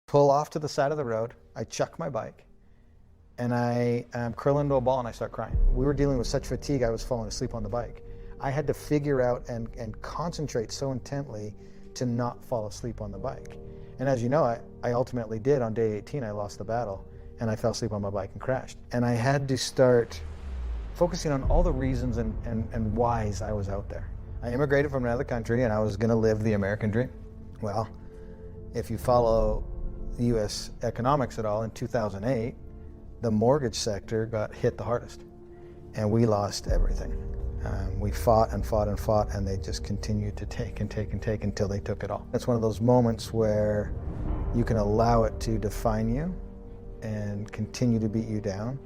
Pull off to the side of the road, I chuck my bike, and I curl into a ball and I start crying. We were dealing with such fatigue, I was falling asleep on the bike. I had to figure out and concentrate so intently to not fall asleep on the bike. And as you know, I ultimately did. On day 18, I lost the battle, and I fell asleep on my bike and crashed. And I had to start focusing on all the reasons and whys I was out there. I immigrated from another country, and I was going to live the American dream. Well, if you follow U.S. economics at all, in 2008, the mortgage sector got hit the hardest, and we lost everything. We fought and fought and fought, and they just continued to take and take and take until they took it all. It's one of those moments where you can allow it to define you and continue to beat you down,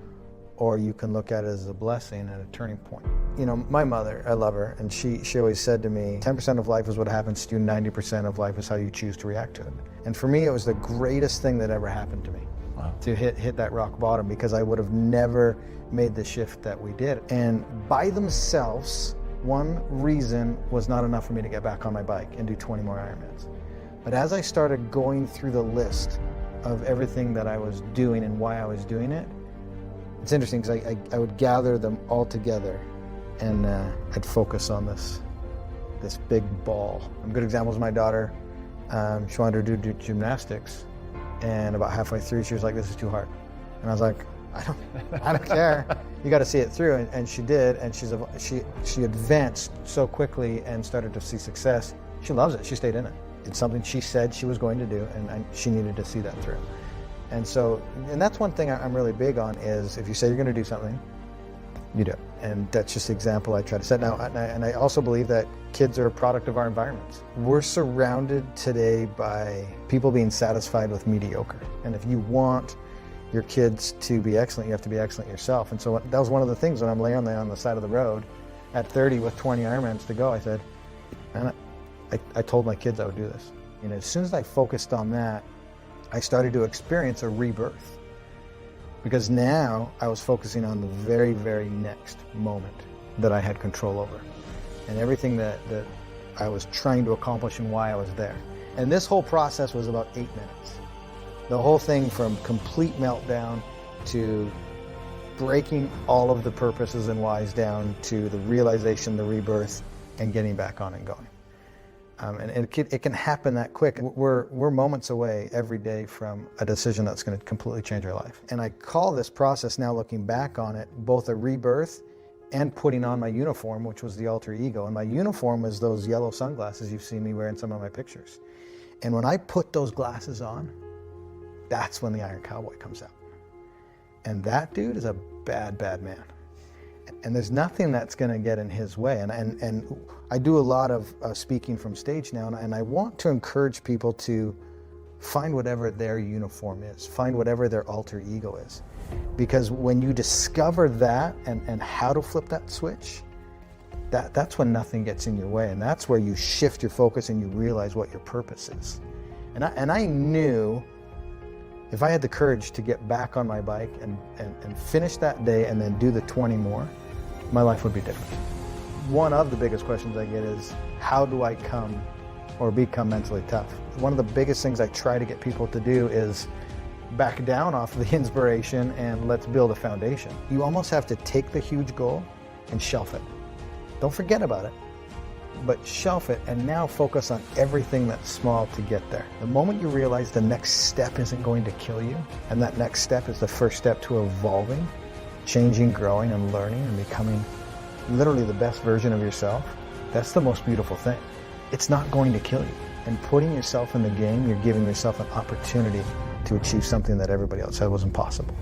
or you can look at it as a blessing and a turning point. You know, my mother, I love her, and she always said to me, 10% of life is what happens to you, 90% of life is how you choose to react to it. And for me, it was the greatest thing that ever happened to me. Wow. To hit that rock bottom, because I would have never made the shift that we did. And by themselves, one reason was not enough for me to get back on my bike and do 20 more Ironmans. But as I started going through the list of everything that I was doing and why I was doing it, it's interesting because I would gather them all together, and I'd focus on this big ball. A good example is my daughter. She wanted to do gymnastics, and about halfway through she was like, "This is too hard," and I was like, I don't care. You got to see it through, and she did, and she advanced so quickly and started to see success. She loves it. She stayed in it. It's something she said she was going to do, and she needed to see that through. And so, and that's one thing I'm really big on, is if you say you're going to do something, you do it. And that's just the example I try to set now. And I also believe that kids are a product of our environments. We're surrounded today by people being satisfied with mediocre. And if you want your kids to be excellent, you have to be excellent yourself. And so that was one of the things when I'm laying there on the side of the road at 30 with 20 Ironmans to go, I said, and I told my kids I would do this. You know, as soon as I focused on that, I started to experience a rebirth, because now I was focusing on the very, very next moment that I had control over, and everything that I was trying to accomplish and why I was there. And this whole process was about 8 minutes. The whole thing, from complete meltdown to breaking all of the purposes and whys down to the realization, the rebirth, and getting back on and going. And it can happen that quick. We're moments away every day from a decision that's going to completely change our life. And I call this process, now looking back on it, both a rebirth and putting on my uniform, which was the alter ego. And my uniform was those yellow sunglasses you've seen me wear in some of my pictures. And when I put those glasses on, that's when the Iron Cowboy comes out. And that dude is a bad, bad man. And there's nothing that's going to get in his way. And I do a lot of speaking from stage now, and I want to encourage people to find whatever their uniform is, find whatever their alter ego is. Because when you discover that and how to flip that switch, that's when nothing gets in your way. And that's where you shift your focus and you realize what your purpose is. And I knew if I had the courage to get back on my bike and finish that day and then do the 20 more, my life would be different. One of the biggest questions I get is, how do I become mentally tough? One of the biggest things I try to get people to do is back down off the inspiration and let's build a foundation. You almost have to take the huge goal and shelf it. Don't forget about it, but shelf it and now focus on everything that's small to get there. The moment you realize the next step isn't going to kill you, and that next step is the first step to evolving, changing, growing, and learning, and becoming literally the best version of yourself, that's the most beautiful thing. It's not going to kill you. And putting yourself in the game, you're giving yourself an opportunity to achieve something that everybody else said was impossible.